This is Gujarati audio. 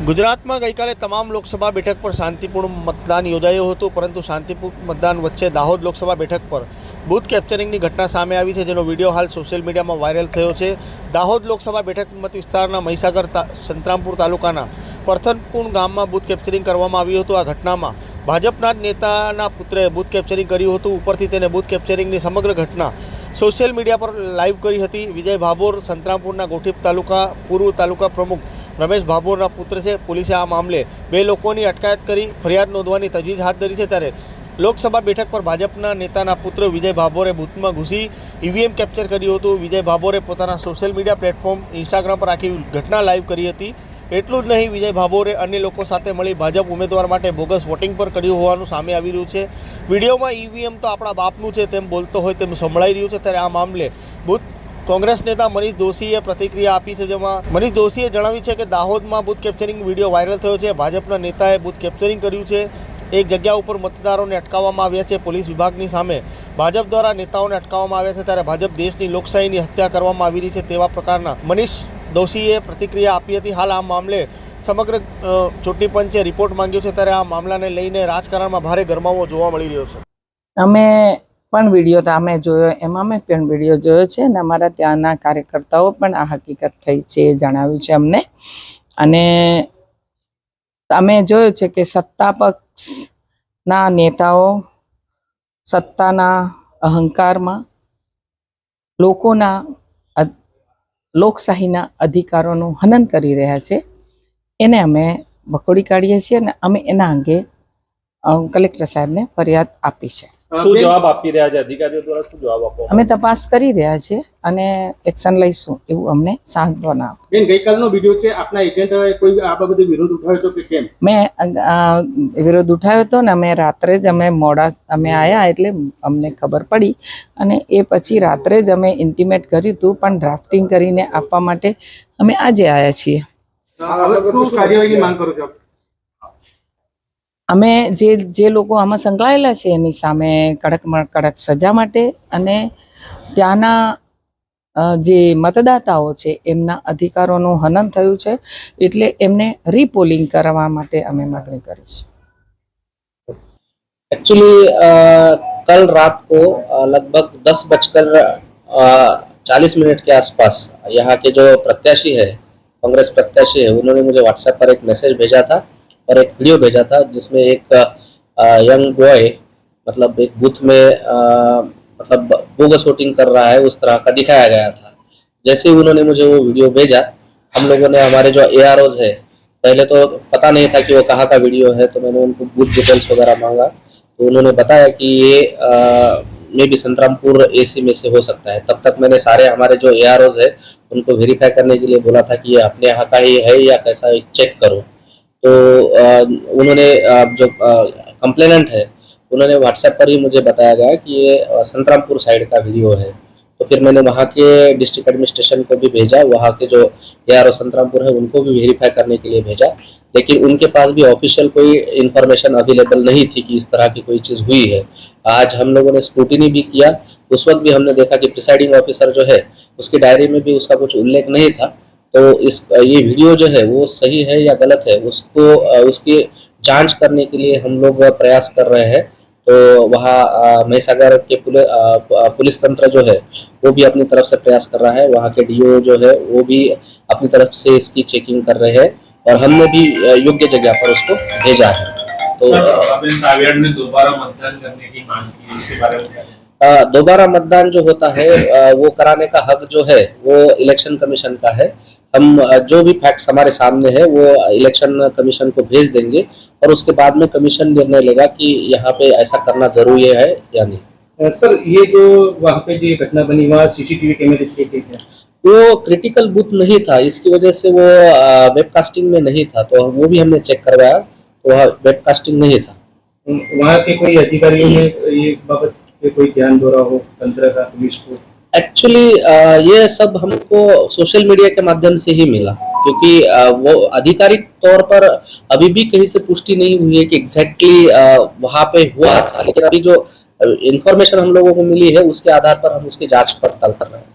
ગુજરાતમાં ગઈકાલે તમામ લોકસભા બેઠક પર શાંતિપૂર્ણ મતદાન યોજાયું હતું, પરંતુ શાંતિપૂર્ણ મતદાન વચ્ચે દાહોદ લોકસભા બેઠક પર બૂથ કેપ્ચરિંગની ઘટના સામે આવી છે, જેનો વિડીયો હાલ સોશિયલ મીડિયામાં વાયરલ થયો છે। દાહોદ લોકસભા બેઠક મત વિસ્તારના મહીસાગર સંતરામપુર તાલુકાના પરથનપુર ગામમાં બૂથ કેપ્ચરિંગ કરવામાં આવ્યું હતું। આ ઘટનામાં ભાજપના જ નેતાના પુત્રે બૂથ કેપ્ચરિંગ કર્યું હતું। ઉપરથી તેને બૂથ કેપ્ચરિંગની સમગ્ર ઘટના સોશિયલ મીડિયા પર લાઈવ કરી હતી। વિજય ભાભોર સંતરામપુરના ગોઠીપ તાલુકા પૂર્વ તાલુકા પ્રમુખ રમેશ ભાભોરના પુત્ર છે। પોલીસે આ મામલે બે લોકોની અટકાયત કરી ફરિયાદ નોંધવાની તજવીજ હાથ ધરી છે। ત્યારે લોકસભા બેઠક પર ભાજપના નેતાના પુત્ર વિજય ભાભોરે બૂથમાં ઘૂસી ઈવીએમ કેપ્ચર કર્યું હતું। વિજય ભાભોરે પોતાના સોશિયલ મીડિયા પ્લેટફોર્મ ઇન્સ્ટાગ્રામ પર આખી ઘટના લાઈવ કરી હતી। એટલું જ નહીં, વિજય ભાભોરે અન્ય લોકો સાથે મળી ભાજપ ઉમેદવાર માટે બોગસ વોટિંગ પર કર્યું હોવાનું સામે આવી રહ્યું છે। વિડીયોમાં ઈવીએમ તો આપણા બાપનું છે તેમ બોલતો હોય તેમ સંભળાઈ રહ્યું છે। ત્યારે આ મામલે બૂથ કોંગ્રેસ નેતા મનીષ દોશીએ પ્રતિક્રિયા આપી છે, જેમાં મનીષ દોશીએ જણાવ્યું છે કે દાહોદમાં બૂથ કેપ્ચરિંગ વિડીયો વાયરલ થયો છે। ભાજપના નેતાએ બૂથ કેપ્ચરિંગ કર્યું છે। એક જગ્યા ઉપર મતદારોને અટકાવવામાં આવ્યા છે। પોલીસ વિભાગની સામે ભાજપ દ્વારા નેતાઓને અટકાવવામાં આવ્યા છે। ત્યારે ભાજપ દેશની લોકશાહીની હત્યા કરવામાં આવી રહી છે તેવા પ્રકારના મનીષ દોશીએ પ્રતિક્રિયા આપી હતી। હાલ આ મામલે સમગ્ર ચૂંટણી પંચે રિપોર્ટ માંગ્યો છે। ત્યારે આ મામલાને લઈને રાજકારણમાં ભારે ગરમાવો જોવા મળી રહ્યો છે। અમે પણ વિડીયો તમે જોયો, એમાં મેં પણ વિડીયો જોયો છે અને અમારા ત્યાંના કાર્યકર્તાઓ પણ આ હકીકત થઈ છે જણાવ્યું છે અમને। અને અમે જોયું છે કે સત્તા પક્ષના નેતાઓ સત્તાના અહંકારમાં લોકોના લોકશાહીના અધિકારોનું હનન કરી રહ્યા છે। એને અમે વખોડી કાઢીએ છીએ અને અમે એના અંગે કલેક્ટર સાહેબને ફરિયાદ આપી છે। શું જવાબ આપી રહ્યા છે અધિકારીઓ દ્વારા? શું જવાબ આપો? અમે તપાસ કરી રહ્યા છીએ અને એક્શન લઈશું એવું અમને સાંત્વના આપો। બેન, ગઈકાલનો વિડીયો છે, આપના એજન્ટે કોઈ આ બાબતે વિરોધ ઉઠાવ્યો હતો કે કેમ? મેં વિરોધ ઉઠાવ્યો હતો ને અમે રાત્રે જ અમે આવ્યા એટલે અમને ખબર પડી અને એ પછી રાત્રે જ અમે ઇન્ટિમેટ કર્યું હતું, પણ ડ્રાફ્ટિંગ કરીને આપવા માટે અમે આજે આવ્યા છીએ। શું કાર્યવાહીની માંગ કરો છો? અમે જે લોકો આમાં સંકળાયેલા છે એની સામે કડકમાં કડક સજા માટે અને ત્યાંના જે મતદાતાઓ છે એમના અધિકારોનું હનન થયું છે એટલે એમને રીપોલિંગ કરવા માટે અમે માગણી કરીશું। एक्चुअली कल रात को लगभग 10:40 के आसपास यहाँ के जो प्रत्याशी है, कांग्रेस प्रत्याशी है, उन्होंने मुझे व्हाट्सएप पर एक मैसेज भेजा था और एक वीडियो भेजा था जिसमें एक यंग बॉय मतलब एक बूथ में मतलब बोगस वोटिंग कर रहा है उस तरह का दिखाया गया था। जैसे ही उन्होंने मुझे वो वीडियो भेजा, हम लोगों ने हमारे जो AROs है, पहले तो पता नहीं था कि वो कहाँ का वीडियो है, तो मैंने उनको बूथ डिटेल्स वगैरह मांगा तो उन्होंने बताया कि ये मे भी संतरामपुर AC में से हो सकता है। तब तक मैंने सारे हमारे जो AROs है उनको वेरीफाई करने के लिए बोला था कि ये अपने यहाँ का ही है या कैसा चेक करो। तो उन्होंने जो कंप्लेनेंट है उन्होंने व्हाट्सएप पर ही मुझे बताया गया कि ये संतरामपुर साइड का वीडियो है। तो फिर मैंने वहाँ के डिस्ट्रिक्ट एडमिनिस्ट्रेशन को भी भेजा, वहाँ के जो ARO संतरामपुर है उनको भी वेरीफाई करने के लिए भेजा, लेकिन उनके पास भी ऑफिशियल कोई इन्फॉर्मेशन अवेलेबल नहीं थी कि इस तरह की कोई चीज़ हुई है। आज हम लोगों ने स्क्रूटिनी भी किया, उस वक्त भी हमने देखा कि प्रिसाइडिंग ऑफिसर जो है उसकी डायरी में भी उसका कुछ उल्लेख नहीं था। तो ये वीडियो जो है वो सही है या गलत है उसको उसकी जांच करने के लिए हम लोग प्रयास कर रहे हैं। तो वहाँ महीसागर के पुलिस तंत्र जो है वो भी अपनी तरफ से प्रयास कर रहा है, वहाँ के DO जो है वो भी अपनी तरफ से इसकी चेकिंग कर रहे हैं और हमने भी योग्य जगह पर उसको भेजा है। तो दोबारा मतदान करने की मांग की, इसके बारे में दोबारा मतदान जो होता है वो कराने का हक जो है वो इलेक्शन कमीशन का है। हम जो भी फैक्ट्स हमारे सामने है वो इलेक्शन कमीशन को भेज देंगे और उसके बाद में कमीशन निर्णय लेगा कि यहाँ पे ऐसा करना जरूरी है या नहीं। सर, ये जो वहाँ पे जो घटना बनी वहाँ CCTV कैमरे थे, वो क्रिटिकल बूथ नहीं था, इसकी वजह से वो वेबकास्टिंग में नहीं था, तो वो भी हमने चेक करवाया तो वहाँ वेबकास्टिंग नहीं था। वहाँ के कोई अधिकारियों ने ये इस बाबत कोई ध्यान दो रहा हो तंत्र का, पुलिस को? एक्चुअली ये सब हमको सोशल मीडिया के माध्यम से ही मिला, क्योंकि वो आधिकारिक तौर पर अभी भी कहीं से पुष्टि नहीं हुई है कि एग्जैक्टली वहाँ पे हुआ था, लेकिन अभी जो इन्फॉर्मेशन हम लोगों को मिली है उसके आधार पर हम उसकी जांच पड़ताल कर रहे हैं।